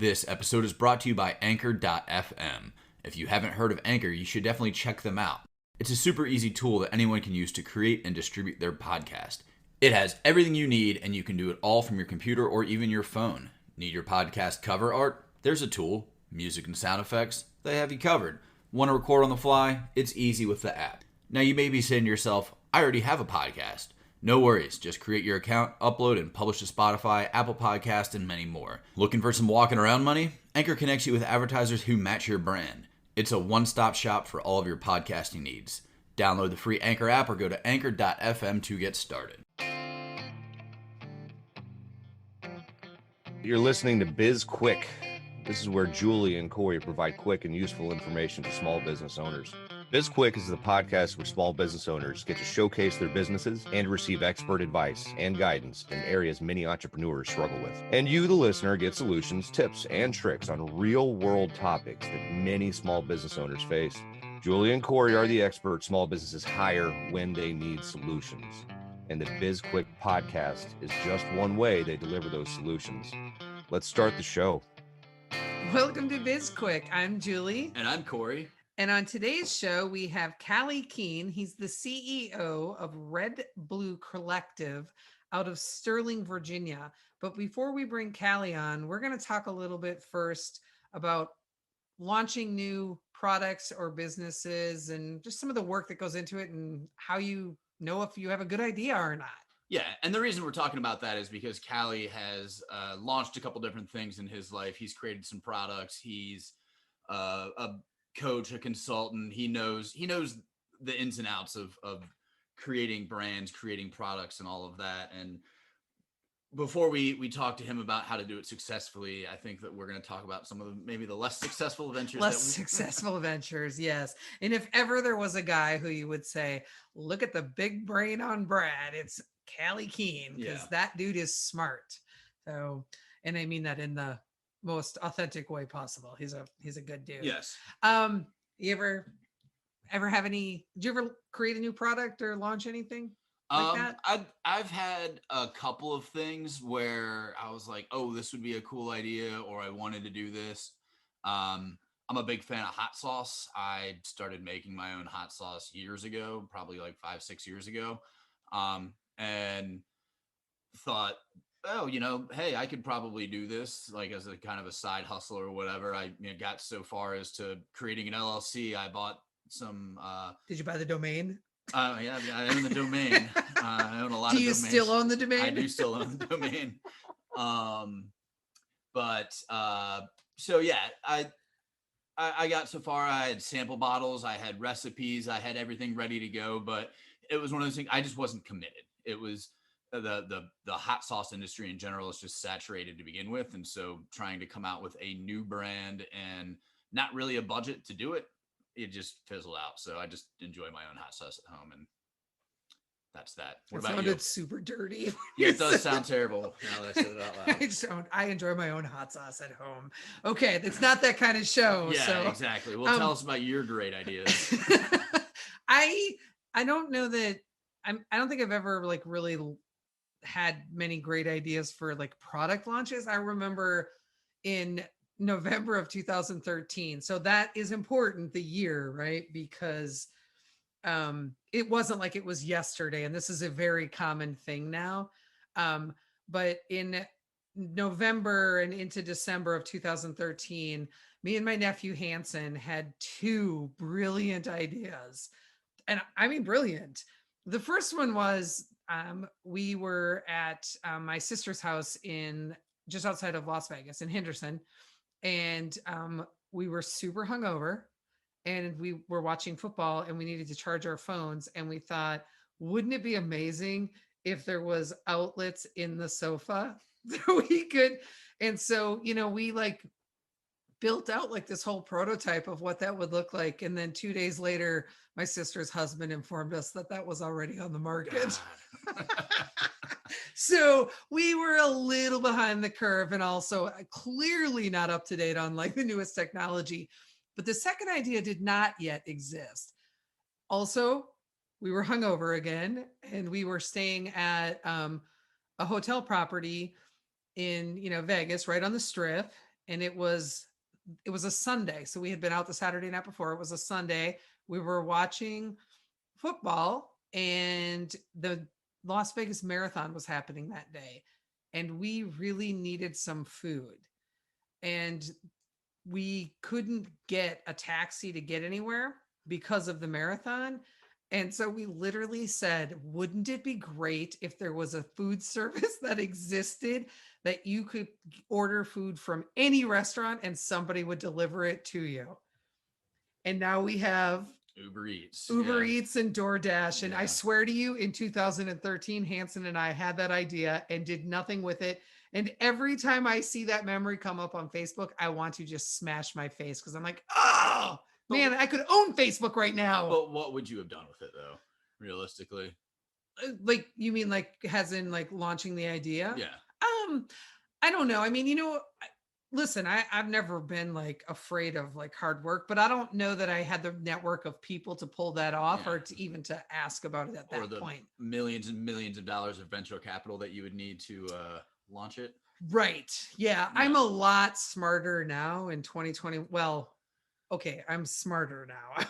This episode is brought to you by Anchor.fm. If you haven't heard of Anchor, you should definitely check them out. It's a super easy tool that anyone can use to create and distribute their podcast. It has everything you need, and you can do it all from your computer or even your phone. Need your podcast cover art? There's a tool. Music and sound effects? They have you covered. Want to record on the fly? It's easy with the app. Now you may be saying to yourself, I already have a podcast. No worries, just create your account, upload, and publish to Spotify, Apple Podcasts, and many more. Looking for some walking around money? Anchor connects you with advertisers who match your brand. It's a one-stop shop for all of your podcasting needs. Download the free Anchor app or go to Anchor.fm to get started. You're listening to BizQuik. This is where Julie and Corey provide quick and useful information to small business owners. BizQuik is the podcast where small business owners get to showcase their businesses and receive expert advice and guidance in areas many entrepreneurs struggle with. And you, the listener, get solutions, tips, and tricks on real-world topics that many small business owners face. Julie and Corey are the experts small businesses hire when they need solutions. And the BizQuik podcast is just one way they deliver those solutions. Let's start the show. Welcome to BizQuik. I'm Julie. And I'm Corey. And on today's show, we have Callye Keen. He's the CEO of Red Blue Collective out of Sterling, Virginia. But before we bring Callye on, we're going to talk a little bit first about launching new products or businesses and just some of the work that goes into it and how you know if you have a good idea or not. Yeah, and the reason we're talking about that is because Callye has launched a couple different things in his life. He's created some products. He's a coach, a consultant. He knows the ins and outs of creating brands, creating products, and all of that. And before we talk to him about how to do it successfully, I think that we're going to talk about some of maybe the less successful ventures. Successful ventures, yes. And if ever there was a guy who you would say, look at the big brain on Brad, it's Callye Keen, because that dude is smart. So, and I mean that in the most authentic way possible. He's a good dude. Yes. You ever have any? Did you ever create a new product or launch anything like that? I've had a couple of things where I was like, oh, this would be a cool idea, or I wanted to do this. I'm a big fan of hot sauce. I started making my own hot sauce years ago, probably like 5-6 years ago. And thought, oh, hey, I could probably do this like as a kind of a side hustle or whatever. I got so far as to creating an LLC. I bought some. Did you buy the domain? Yeah, I own the domain. I own a lot of domains. Do you still own the domain? I do still own the domain. So yeah, I got so far. I had sample bottles, I had recipes, I had everything ready to go, but it was one of those things. I just wasn't committed. It was the hot sauce industry in general is just saturated to begin with. And so trying to come out with a new brand and not really a budget to do it, it just fizzled out. So I just enjoy my own hot sauce at home, and that's that. What about you? It sounded super dirty. Yeah, it does sound terrible now that I said it out loud. I enjoy my own hot sauce at home. Okay, it's not that kind of show. Yeah, so. Exactly. Well, tell us about your great ideas. I don't know that I don't think I've ever like really had many great ideas for like product launches. I remember in November of 2013. So that is important, the year, right? Because it wasn't like it was yesterday, and this is a very common thing now. But in November and into December of 2013, me and my nephew Hanson had two brilliant ideas. And I mean, brilliant. The first one was we were at my sister's house in just outside of Las Vegas in Henderson. And we were super hungover, and we were watching football, and we needed to charge our phones. And we thought, wouldn't it be amazing if there was outlets in the sofa that we could? And so, we like built out like this whole prototype of what that would look like. And then 2 days later, my sister's husband informed us that was already on the market. So we were a little behind the curve, and also clearly not up to date on like the newest technology. But the second idea did not yet exist. Also, we were hungover again, and we were staying at a hotel property in Vegas, right on the Strip. and it was a Sunday. So we had been out the Saturday night before. It was a Sunday. We were watching football, and the Las Vegas Marathon was happening that day. And we really needed some food. And we couldn't get a taxi to get anywhere because of the marathon. And so we literally said, wouldn't it be great if there was a food service that existed that you could order food from any restaurant and somebody would deliver it to you? And now we have Uber Eats. Uber Eats and DoorDash. And I Yeah. swear to you, in 2013, Hanson and I had that idea and did nothing with it. And every time I see that memory come up on Facebook, I want to just smash my face because I'm like, oh, man, I could own Facebook right now. But what would you have done with it, though, realistically? Like, you mean like, as in like launching the idea? Yeah. I don't know. I mean, listen, I've never been like afraid of like hard work, but I don't know that I had the network of people to pull that off or to even to ask about it at that point. Millions and millions of dollars of venture capital that you would need to launch it. Right. Yeah. I'm a lot smarter now in 2020. Well, okay, I'm smarter now.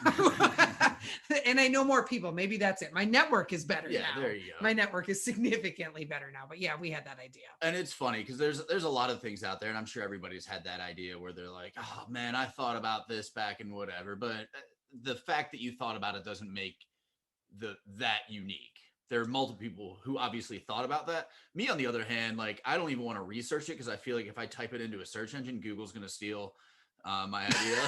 And I know more people. Maybe that's it. My network is better now. There you go. My network is significantly better now. But yeah, we had that idea. And it's funny because there's a lot of things out there, and I'm sure everybody's had that idea where they're like, oh man, I thought about this back in whatever. But the fact that you thought about it doesn't make that unique. There are multiple people who obviously thought about that. Me, on the other hand, like I don't even want to research it because I feel like if I type it into a search engine, Google's going to steal my idea.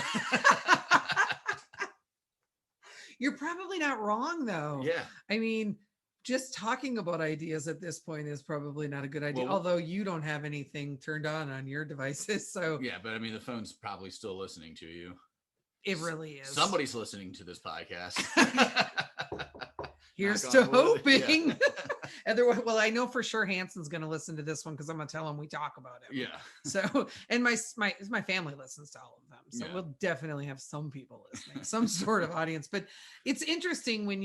You're probably not wrong, though. Yeah. I mean, just talking about ideas at this point is probably not a good idea. Well, although you don't have anything turned on your devices, so yeah. But I mean, the phone's probably still listening to you. It really is. Somebody's listening to this podcast. Here's to hoping. Yeah. Otherwise, well, I know for sure Hanson's going to listen to this one because I'm going to tell him we talk about it. Yeah. So, and my family listens to all of them, so we'll definitely have some people listening, some sort of audience. But it's interesting when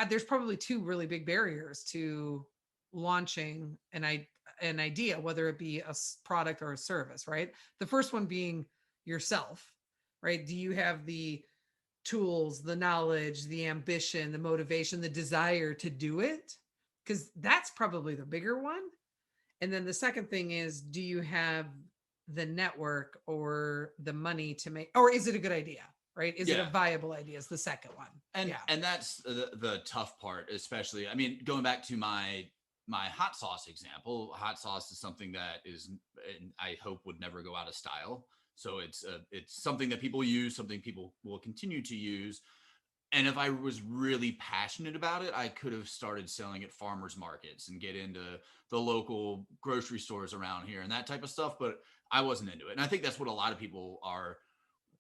there's probably two really big barriers to launching an idea, whether it be a product or a service, right? The first one being yourself, right? Do you have the tools, the knowledge, the ambition, the motivation, the desire to do it? Because that's probably the bigger one. And then the second thing is, do you have the network or the money to make, or is it a good idea, right? Is it a viable idea is the second one. And that's the tough part, especially, I mean, going back to my hot sauce example, hot sauce is something that is, and I hope would never go out of style. So it's something that people use, something people will continue to use. And if I was really passionate about it, I could have started selling at farmers markets and get into the local grocery stores around here and that type of stuff. But I wasn't into it. And I think that's what a lot of people are,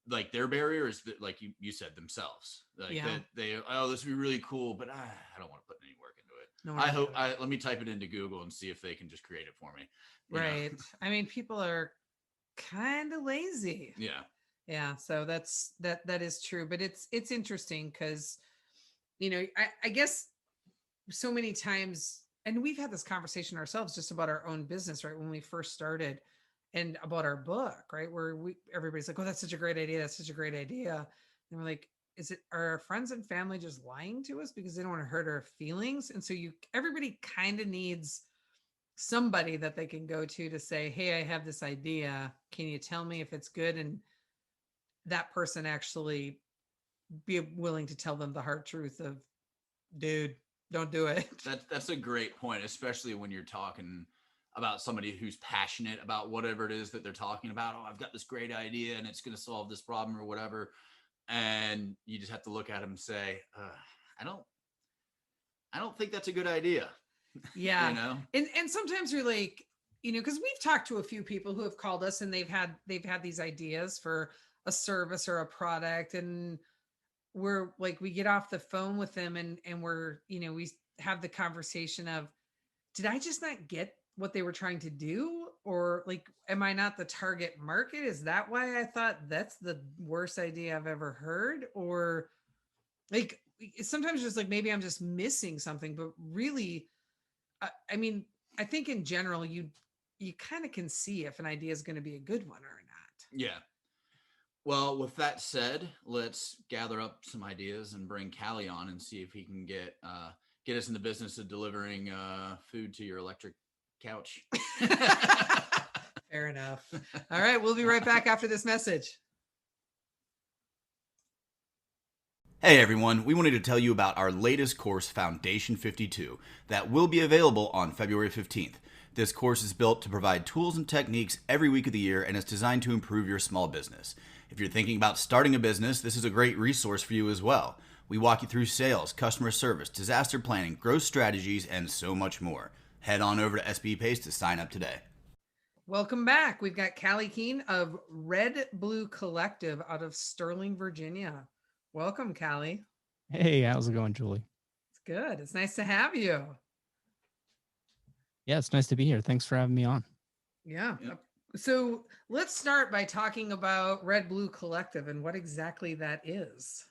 like, their barrier is that, like you said, themselves. Like this would be really cool, but I don't want to put any work into it. Let me type it into Google and see if they can just create it for me. Right. I mean, people are kind of lazy. Yeah. So that is true, but it's interesting because, I guess so many times, and we've had this conversation ourselves just about our own business, right? When we first started and about our book, right? Where everybody's like, oh, that's such a great idea. That's such a great idea. And we're like, are our friends and family just lying to us because they don't want to hurt our feelings? And so everybody kind of needs somebody that they can go to say, hey, I have this idea. Can you tell me if it's good? And that person actually be willing to tell them the hard truth of, dude, don't do it. That's a great point, especially when you're talking about somebody who's passionate about whatever it is that they're talking about. Oh, I've got this great idea and it's going to solve this problem or whatever. And you just have to look at them and say, I don't think that's a good idea. Yeah. And sometimes you're like, because we've talked to a few people who have called us and they've had these ideas for a service or a product, and we're like, we get off the phone with them and we're, we have the conversation of, did I just not get what they were trying to do? Or like, am I not the target market? Is that why I thought that's the worst idea I've ever heard? Or like, sometimes just like, maybe I'm just missing something, but really, I mean, I think in general, you kind of can see if an idea is going to be a good one or not. Yeah. Well, with that said, let's gather up some ideas and bring Callye on and see if he can get us in the business of delivering food to your electric couch. Fair enough. All right, we'll be right back after this message. Hey everyone, we wanted to tell you about our latest course, Foundation 52, that will be available on February 15th. This course is built to provide tools and techniques every week of the year and is designed to improve your small business. If you're thinking about starting a business, this is a great resource for you as well. We walk you through sales, customer service, disaster planning, growth strategies, and so much more. Head on over to SB Pace to sign up today. Welcome back. We've got Callye Keen of Red Blue Collective out of Sterling, Virginia. Welcome, Callye. Hey, how's it going, Julie? It's good. It's nice to have you. Yeah, it's nice to be here. Thanks for having me on. Yeah. Yep. So let's start by talking about Red Blue Collective and what exactly that is.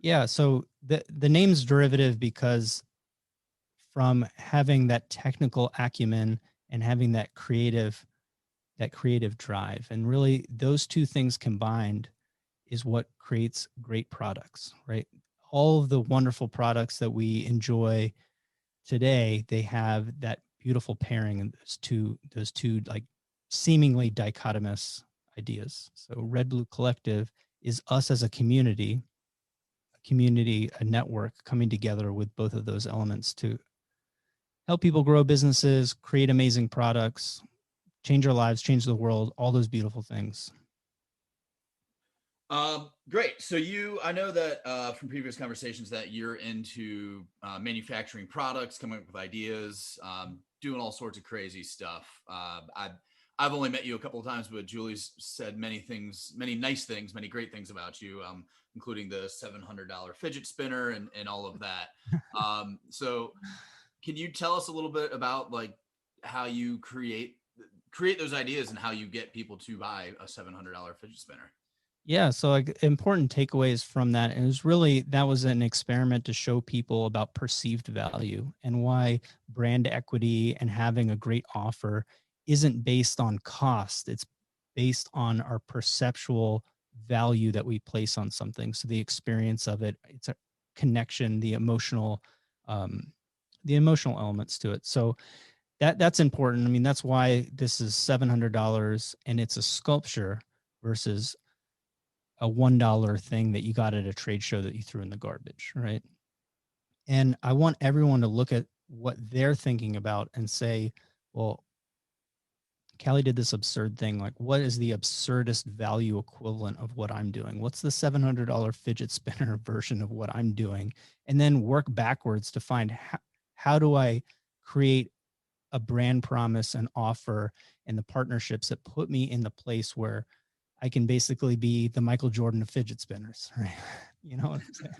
Yeah, so the name's derivative because from having that technical acumen and having that creative drive, and really those two things combined is what creates great products, right? All of the wonderful products that we enjoy today, they have that beautiful pairing and those two like seemingly dichotomous ideas. So Red Blue Collective is us as a community, a network coming together with both of those elements to help people grow businesses, create amazing products, change our lives, change the world, all those beautiful things. Great. So I know that from previous conversations that you're into manufacturing products, coming up with ideas, doing all sorts of crazy stuff. I've only met you a couple of times, but Julie's said many things, many nice things, many great things about you, including the $700 fidget spinner and all of that. So can you tell us a little bit about like how you create those ideas and how you get people to buy a $700 fidget spinner? Yeah, so like important takeaways from that, and it was really, that was an experiment to show people about perceived value and why brand equity and having a great offer isn't based on cost. It's based on our perceptual value that we place on something. So the experience of it, it's a connection, the emotional elements to it. So that's important. I mean, that's why this is $700 and it's a sculpture versus a $1 thing that you got at a trade show that you threw in the garbage, right? And I want everyone to look at what they're thinking about and say, well, Callye did this absurd thing. Like, what is the absurdest value equivalent of what I'm doing? What's the $700 fidget spinner version of what I'm doing? And then work backwards to find how do I create a brand promise and offer and the partnerships that put me in the place where I can basically be the Michael Jordan of fidget spinners, right? You know what I'm saying?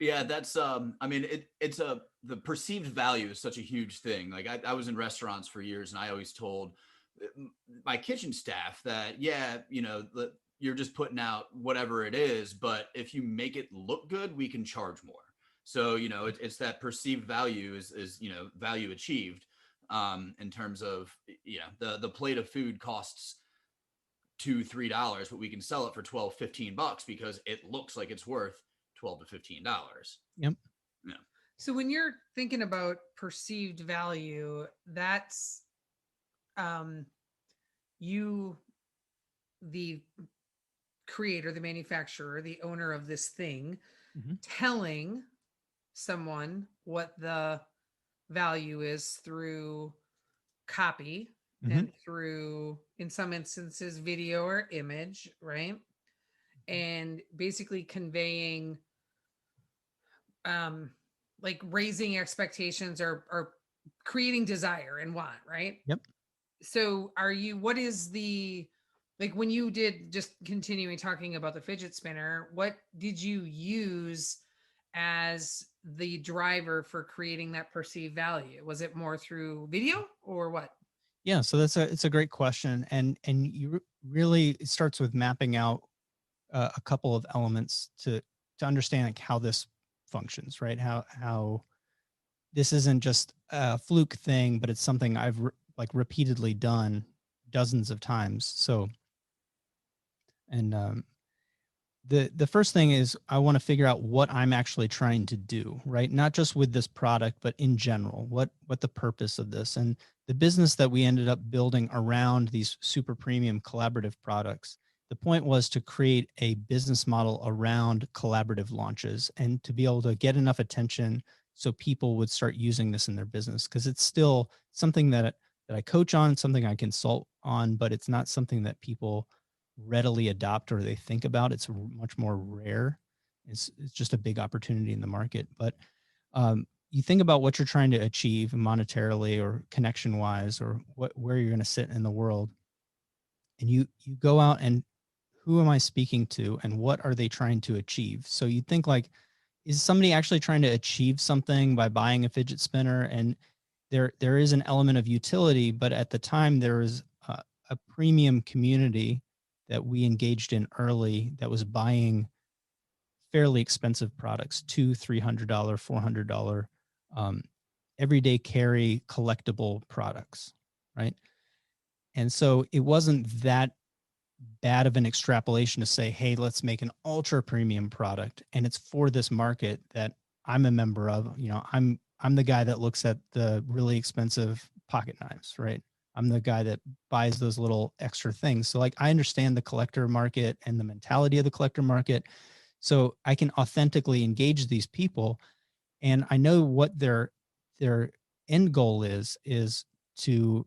Yeah, that's I mean, the perceived value is such a huge thing. Like I was in restaurants for years and I always told my kitchen staff that, yeah, you know, you're just putting out whatever it is, but if you make it look good, we can charge more. So, you know, it's that perceived value is, you know, value achieved. In terms of, you know, the plate of food costs $2-3, but we can sell it for $12-15 because it looks like it's worth $12 to $15. Yep. Yeah. So when you're thinking about perceived value, that's you, the creator, the manufacturer, the owner of this thing, telling someone what the value is through copy and through, in some instances, video or image, right? And basically conveying like raising expectations or creating desire and want, right? Yep. So what is the, like when you did, just continuing talking about the fidget spinner, what did you use as the driver for creating that perceived value? Was it more through video or what? Yeah, so it's a great question, and you really, it starts with mapping out a couple of elements to understand like how this functions, right? How this isn't just a fluke thing, but it's something I've like repeatedly done dozens of times. So, and the first thing is I want to figure out what I'm actually trying to do, right? Not just with this product, but in general, what the purpose of this. And the business that we ended up building around these super premium collaborative products, the point was to create a business model around collaborative launches and to be able to get enough attention so people would start using this in their business, because it's still something that I coach on, something I consult on, but it's not something that people readily adopt or they think about. It's much more rare. It's just a big opportunity in the market. But you think about what you're trying to achieve monetarily or connection wise, or where you're going to sit in the world, and you go out and who am I speaking to and what are they trying to achieve? So you think like, is somebody actually trying to achieve something by buying a fidget spinner? And there is an element of utility, but at the time there was a premium community that we engaged in early that was buying fairly expensive products, $200, $300, $400 everyday carry collectible products, right? And so it wasn't that bad of an extrapolation to say, hey, let's make an ultra premium product, and it's for this market that I'm a member of. You know, I'm the guy that looks at the really expensive pocket knives, right? I'm the guy that buys those little extra things. So like, I understand the collector market and the mentality of the collector market. So I can authentically engage these people, and I know what their end goal is to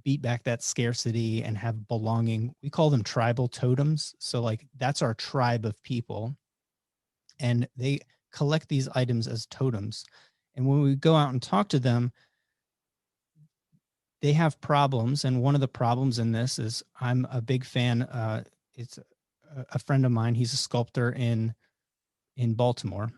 beat back that scarcity and have belonging. We call them tribal totems. So like, that's our tribe of people, and they collect these items as totems. And when we go out and talk to them, they have problems. And one of the problems in this is, I'm a big fan. It's a friend of mine. He's a sculptor in Baltimore,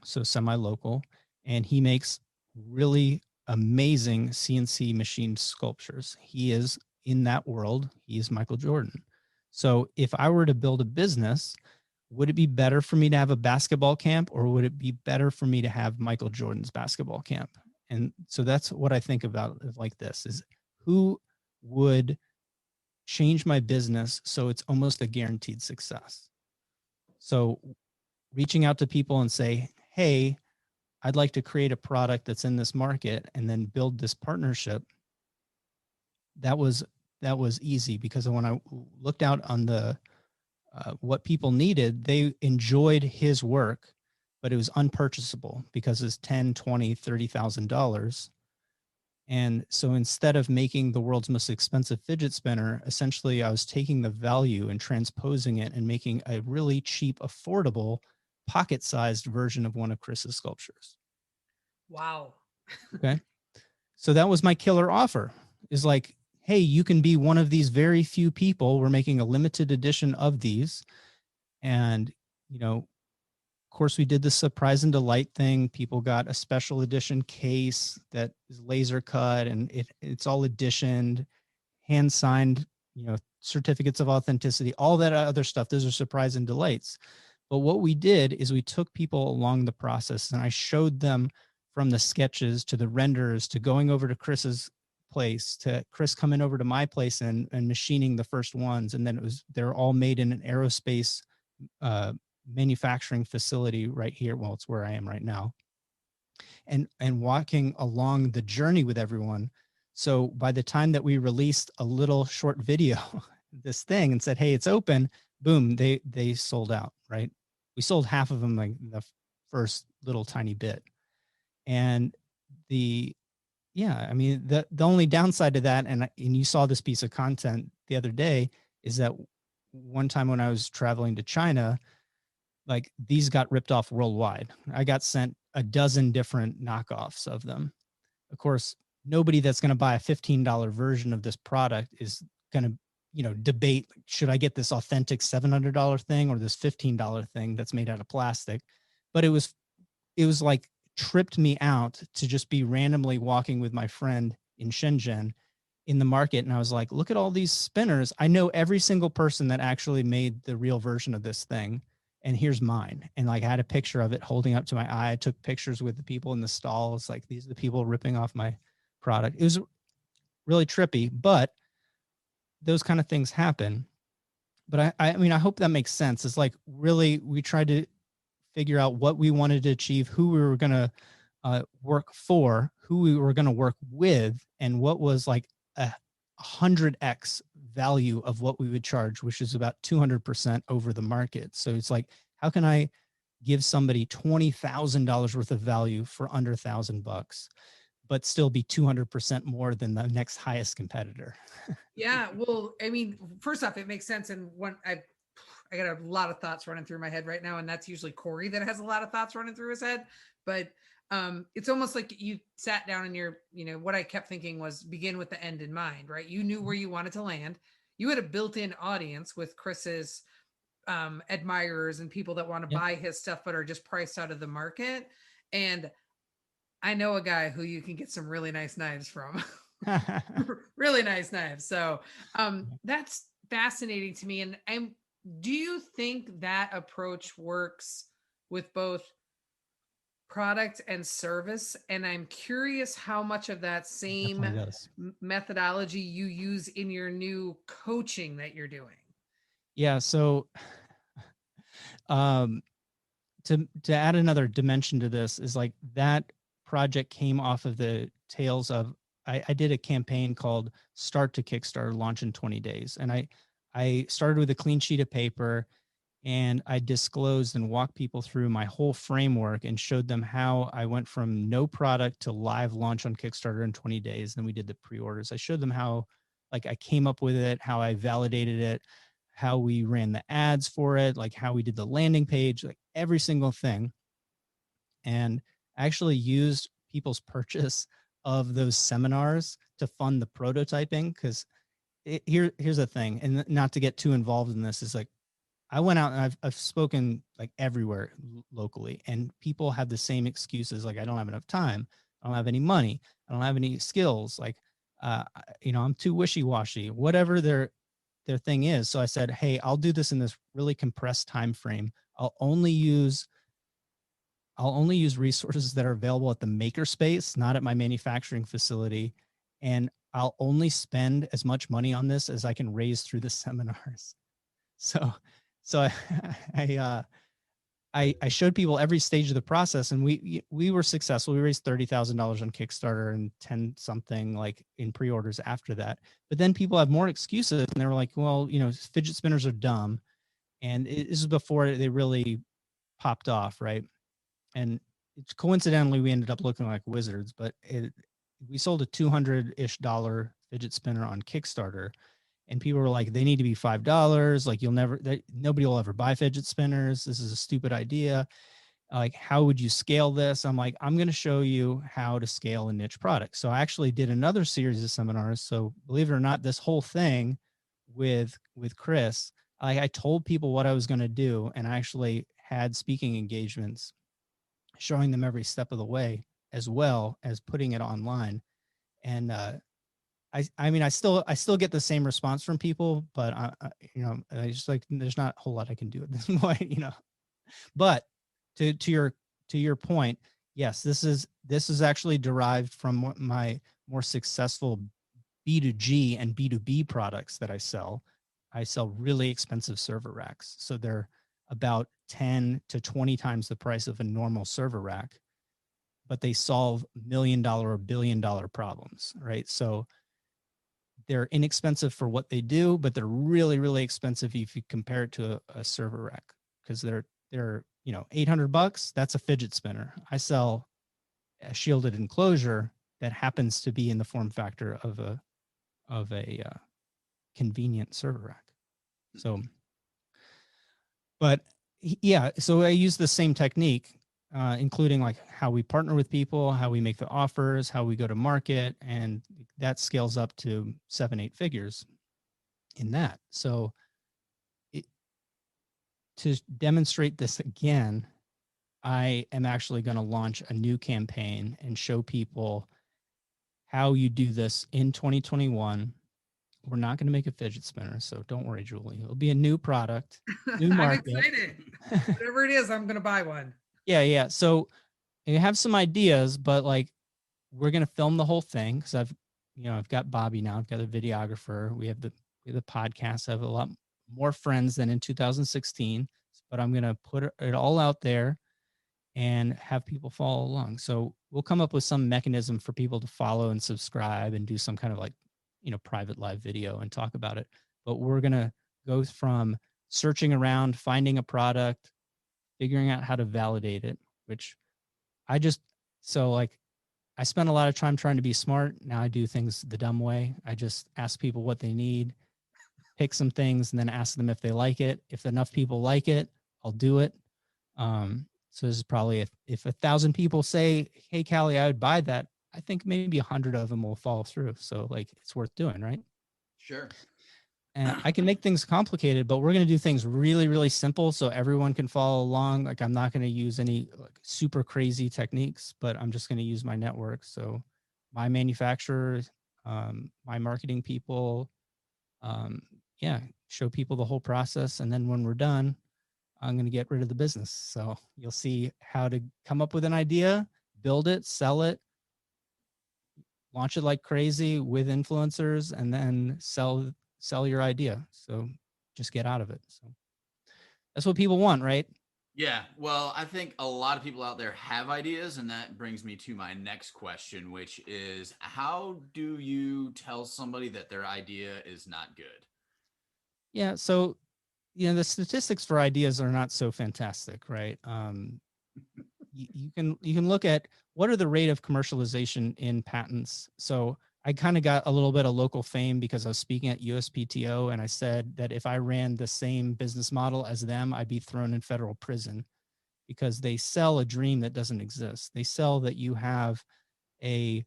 so semi-local, and he makes really amazing CNC machined sculptures. He is in that world. He is Michael Jordan. So if I were to build a business, would it be better for me to have a basketball camp, or would it be better for me to have Michael Jordan's basketball camp? And so that's what I think about like this is, who would change my business so it's almost a guaranteed success? So reaching out to people and say, hey, I'd like to create a product that's in this market and then build this partnership. That was easy, because when I looked out on the what people needed, they enjoyed his work, but it was unpurchasable because it's $10,000, $20,000, $30,000. And so instead of making the world's most expensive fidget spinner, essentially I was taking the value and transposing it and making a really cheap, affordable, pocket-sized version of one of Chris's sculptures. Wow. Okay. So that was my killer offer, is like, hey, you can be one of these very few people. We're making a limited edition of these. And, you know, of course we did the surprise and delight thing. People got a special edition case that is laser cut, and it's all editioned, hand signed, you know, certificates of authenticity, all that other stuff. Those are surprise and delights. But what we did is we took people along the process, and I showed them from the sketches to the renders to going over to Chris's place, to Chris coming over to my place and machining the first ones. And then they're all made in an aerospace manufacturing facility right here. Well, it's where I am right now. And walking along the journey with everyone. So by the time that we released a little short video, this thing, and said, hey, it's open, boom, they sold out, right? We sold half of them like the first little tiny bit. And the only downside to that, and you saw this piece of content the other day, is that one time when I was traveling to China, like, these got ripped off worldwide. I got sent a dozen different knockoffs of them. Of course, nobody that's going to buy a $15 version of this product is going to, you know, debate, should I get this authentic $700 thing or this $15 thing that's made out of plastic? But it was like, tripped me out to just be randomly walking with my friend in Shenzhen in the market. And I was like, look at all these spinners. I know every single person that actually made the real version of this thing. and here's mine. And like I had a picture of it holding up to my eye. I took pictures with the people in the stalls. Like these are the people ripping off my product. It was really trippy, but those kind of things happen. But I mean, I hope that makes sense. It's like really, we tried to figure out what we wanted to achieve, who we were going to work for, who we were going to work with, and what was like a 100x value of what we would charge, which is about 200% over the market. So it's like, how can I give somebody $20,000 worth of value for under $1,000, but still be 200% more than the next highest competitor? Yeah. Well, I mean, first off, it makes sense. And I got a lot of thoughts running through my head right now, and that's usually Corey that has a lot of thoughts running through his head. But it's almost like you sat down and what I kept thinking was begin with the end in mind, right? You knew where you wanted to land. You had a built-in audience with Chris's admirers and people that want to buy his stuff but are just priced out of the market. And I know a guy who you can get some really nice knives from. Really nice knives. So that's fascinating to me. And do you think that approach works with both product and service? And I'm curious how much of that same methodology you use in your new coaching that you're doing. Yeah. So to add another dimension to this is like that project came off of the tails of, I did a campaign called Start to Kickstarter, Launch in 20 Days. And I started with a clean sheet of paper, and I disclosed and walked people through my whole framework and showed them how I went from no product to live launch on Kickstarter in 20 days. Then we did the pre-orders. I showed them how like I came up with it, how I validated it, how we ran the ads for it, like how we did the landing page, like every single thing. And actually used people's purchase of those seminars to fund the prototyping. Because here's the thing, and not to get too involved in this, is like I went out and I've spoken like everywhere locally, and people have the same excuses. Like, I don't have enough time. I don't have any money. I don't have any skills. Like, I'm too wishy-washy, whatever their thing is. So I said, hey, I'll do this in this really compressed time frame. I'll only use resources that are available at the makerspace, not at my manufacturing facility. And I'll only spend as much money on this as I can raise through the seminars. So I showed people every stage of the process, and we were successful. We raised $30,000 on Kickstarter and 10 something like in pre-orders after that. But then people have more excuses, and they were like, well, fidget spinners are dumb. And this is before they really popped off, right? And coincidentally, we ended up looking like wizards, but we sold a $200-ish fidget spinner on Kickstarter, and people were like, they need to be $5. Like, nobody will ever buy fidget spinners. This is a stupid idea. Like, how would you scale this? I'm like, I'm going to show you how to scale a niche product. So I actually did another series of seminars. So believe it or not, this whole thing with Chris, I told people what I was going to do, and I actually had speaking engagements showing them every step of the way, as well as putting it online. And I mean, I still get the same response from people, but I just like, there's not a whole lot I can do at this point, But to your point, yes, this is actually derived from my more successful B2G and B2B products that I sell. I sell really expensive server racks, so they're about 10 to 20 times the price of a normal server rack, but they solve $1 million or $1 billion problems, right? So they're inexpensive for what they do, but they're really, really expensive if you compare it to a server rack, because they're $800. That's a fidget spinner. I sell a shielded enclosure that happens to be in the form factor of a convenient server rack. So, but yeah, so I use the same technique, including like how we partner with people, how we make the offers, how we go to market, and that scales up to 7-8 figures in that. So to demonstrate this again, I am actually going to launch a new campaign and show people how you do this in 2021 we're not going to make a fidget spinner. So don't worry, Julie. It'll be a new product, new I'm market. excited. Whatever it is, I'm going to buy one. Yeah. So you have some ideas, but like we're going to film the whole thing because I've got Bobby now. I've got a videographer. We have the podcast. I have a lot more friends than in 2016, but I'm going to put it all out there and have people follow along. So we'll come up with some mechanism for people to follow and subscribe and do some kind of like, private live video and talk about it. But we're going to go from searching around, finding a product, figuring out how to validate it, which I spent a lot of time trying to be smart. Now I do things the dumb way. I just ask people what they need, pick some things, and then ask them if they like it. If enough people like it, I'll do it. So this is probably if 1,000 people say, "Hey, Callye, I would buy that," I think maybe 100 of them will follow through. So like it's worth doing, right? Sure. And I can make things complicated, but we're going to do things really, really simple so everyone can follow along. Like I'm not going to use any like super crazy techniques, but I'm just going to use my network. So my manufacturers, my marketing people, show people the whole process. And then when we're done, I'm going to get rid of the business. So you'll see how to come up with an idea, build it, sell it, launch it like crazy with influencers, and then sell your idea. So just get out of it. So that's what people want, right? Yeah. Well, I think a lot of people out there have ideas, and that brings me to my next question, which is how do you tell somebody that their idea is not good? Yeah. So, the statistics for ideas are not so fantastic, right? You can look at what are the rate of commercialization in patents. So I kind of got a little bit of local fame because I was speaking at USPTO and I said that if I ran the same business model as them, I'd be thrown in federal prison because they sell a dream that doesn't exist. They sell that you have a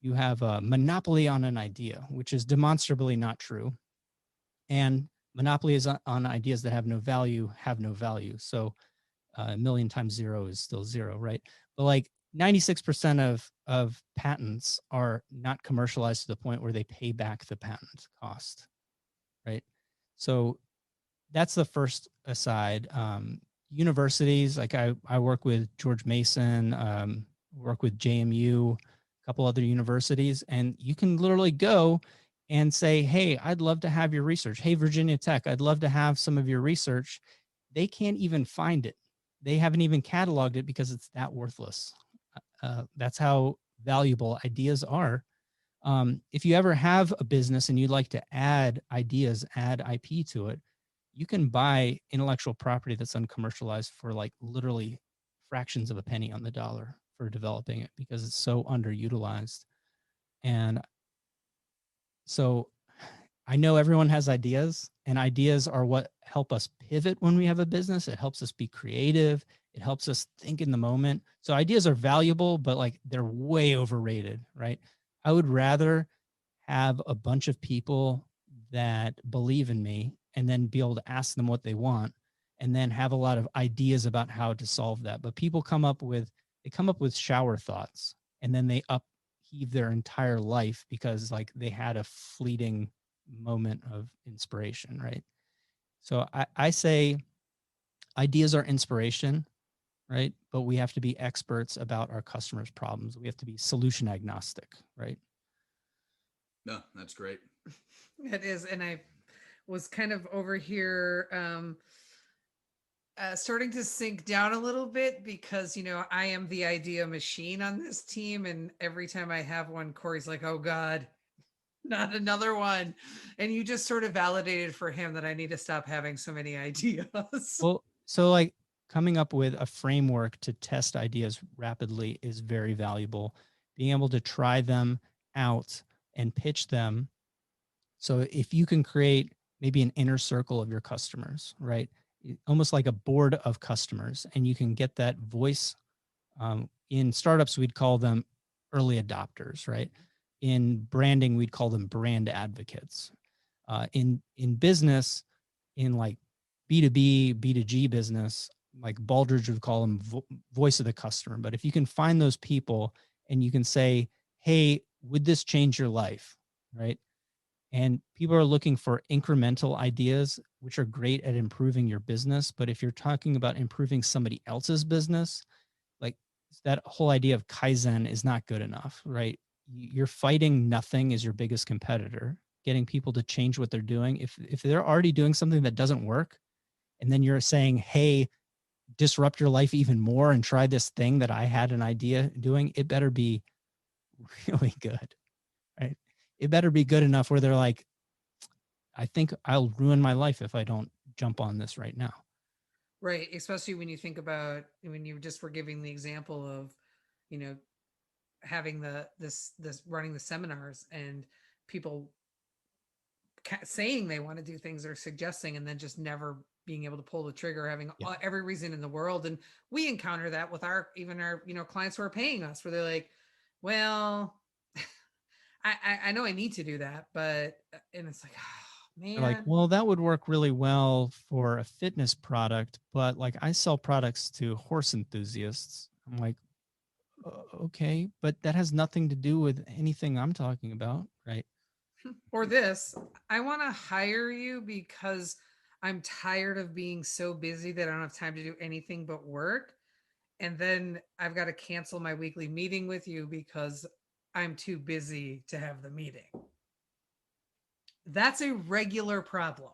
monopoly on an idea, which is demonstrably not true. And monopoly is on ideas that have no value. So a million times zero is still zero, right? But like 96% of patents are not commercialized to the point where they pay back the patent cost, right? So that's the first aside. Universities, like I work with George Mason, work with JMU, a couple other universities, and you can literally go and say, hey, I'd love to have your research. Hey, Virginia Tech, I'd love to have some of your research. They can't even find it. They haven't even cataloged it because it's that worthless. That's how valuable ideas are. If you ever have a business and you'd like to add ideas, add IP to it, you can buy intellectual property that's uncommercialized for like literally fractions of a penny on the dollar for developing it because it's so underutilized. And so I know everyone has ideas, and ideas are what help us pivot when we have a business. It helps us be creative. It helps us think in the moment. So ideas are valuable, but like they're way overrated, right? I would rather have a bunch of people that believe in me and then be able to ask them what they want and then have a lot of ideas about how to solve that. But people come up with shower thoughts and then they upheave their entire life because like they had a fleeting moment of inspiration, right? So I say ideas are inspiration, right? But we have to be experts about our customers' problems. We have to be solution agnostic, right? No, that's great. It is. And I was kind of over here starting to sink down a little bit because, I am the idea machine on this team. And every time I have one, Corey's like, oh God, not another one. And you just sort of validated for him that I need to stop having so many ideas. Well, so like coming up with a framework to test ideas rapidly is very valuable. Being able to try them out and pitch them. So if you can create maybe an inner circle of your customers, right? Almost like a board of customers, and you can get that voice. In startups, we'd call them early adopters, right? In branding, we'd call them brand advocates. In business, in like B2B, B2G business, like Baldrige would call them voice of the customer. But if you can find those people and you can say, hey, would this change your life, right? And people are looking for incremental ideas, which are great at improving your business. But if you're talking about improving somebody else's business, like that whole idea of Kaizen is not good enough, right? You're fighting nothing is your biggest competitor. Getting people to change what they're doing. If they're already doing something that doesn't work, and then you're saying, hey, disrupt your life even more and try this thing that I had an idea doing, it better be really good, right? It better be good enough where they're like, I think I'll ruin my life if I don't jump on this right now. Right. Especially when you think about when you just were giving the example of, you know, having this running the seminars and people saying they want to do things or suggesting and then just never being able to pull the trigger, having every reason in the world. And we encounter that with our clients who are paying us, where they're like, well, I know I need to do that, but and it's like, oh, They're like, man. well, that would work really well for a fitness product, but like I sell products to horse enthusiasts. I'm like, okay, but that has nothing to do with anything I'm talking about, right? Or this, I want to hire you because I'm tired of being so busy that I don't have time to do anything but work. And then I've got to cancel my weekly meeting with you because I'm too busy to have the meeting. That's a regular problem.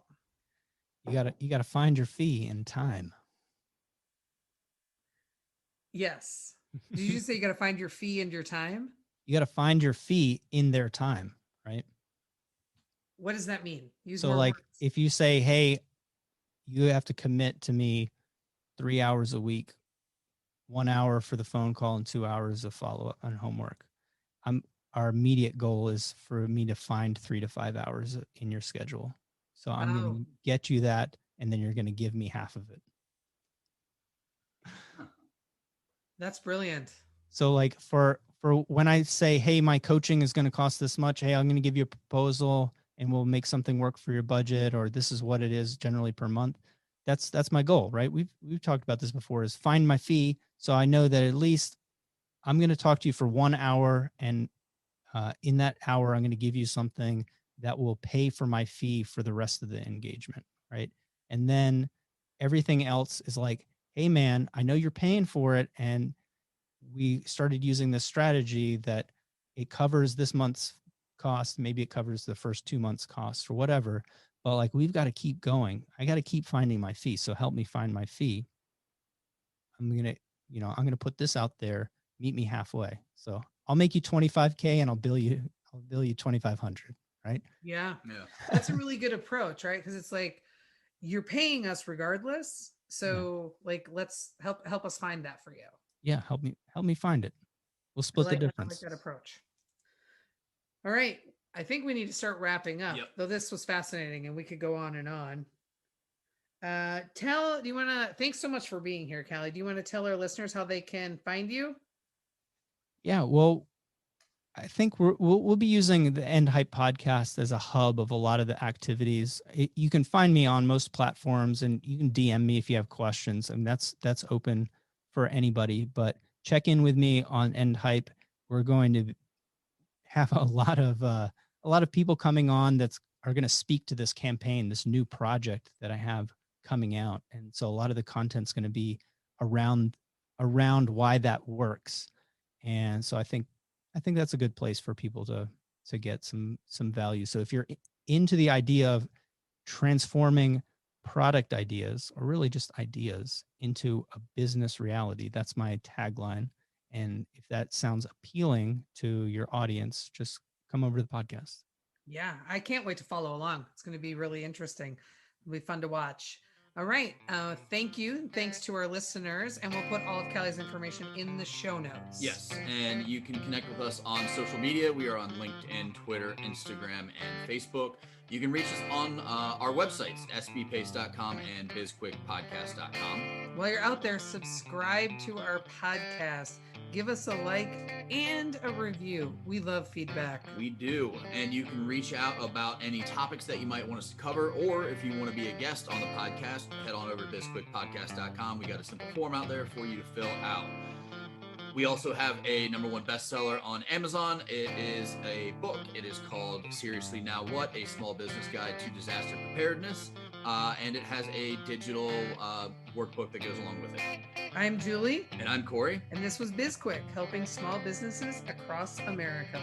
You gotta find your fee in time. Yes. Did you say you got to find your fee and your time? You got to find your fee in their time, right? What does that mean? Use So more like words. if you say, hey, you have to commit to me 3 hours a week, 1 hour for the phone call and 2 hours of follow up on homework. Our immediate goal is for me to find 3 to 5 hours in your schedule. So I'm going to get you that, and then you're going to give me half of it. That's brilliant. So like for when I say, hey, my coaching is going to cost this much, hey, I'm going to give you a proposal and we'll make something work for your budget, or this is what it is generally per month. That's my goal, right? We've talked about this before, is find my fee. So I know that at least I'm going to talk to you for 1 hour, and in that hour, I'm going to give you something that will pay for my fee for the rest of the engagement, right? And then everything else is like, hey, man, I know you're paying for it, and we started using this strategy that it covers this month's cost. Maybe it covers the first 2 months cost or whatever, but like, we've got to keep going. I got to keep finding my fee. So help me find my fee. I'm going to put this out there, meet me halfway. So I'll make you 25K and I'll bill you 2,500. Right. Yeah. That's a really good approach, right? Because it's like, you're paying us regardless. So like, let's help us find that for you. Yeah. Help me find it. We'll split the difference. I like that approach. All right. I think we need to start wrapping up, though this was fascinating and we could go on and on. Thanks so much for being here, Callye. Do you want to tell our listeners how they can find you? Yeah. Well, I think we'll be using the End Hype podcast as a hub of a lot of the activities. You can find me on most platforms, and you can DM me if you have questions, and that's open for anybody. But check in with me on End Hype. We're going to have a lot of people coming on that are going to speak to this campaign, this new project that I have coming out, and so a lot of the content's going to be around why that works. And so I think that's a good place for people to get some value. So if you're into the idea of transforming product ideas, or really just ideas, into a business reality, that's my tagline. And if that sounds appealing to your audience, just come over to the podcast. Yeah, I can't wait to follow along. It's going to be really interesting. It'll be fun to watch. All right. Thank you. Thanks to our listeners. And we'll put all of Callye's information in the show notes. Yes. And you can connect with us on social media. We are on LinkedIn, Twitter, Instagram, and Facebook. You can reach us on our websites, sbpace.com and bizquickpodcast.com. While you're out there, subscribe to our podcast. Give us a like and a review. We love feedback. We do. And you can reach out about any topics that you might want us to cover, or if you want to be a guest on the podcast, head on over to bizquickpodcast.com. We got a simple form out there for you to fill out. We also have a #1 bestseller on Amazon. It is a book. It is called Seriously Now What? A Small Business Guide to Disaster Preparedness. And it has a digital workbook that goes along with it. I'm Julie. And I'm Corey. And this was BizQuik, helping small businesses across America.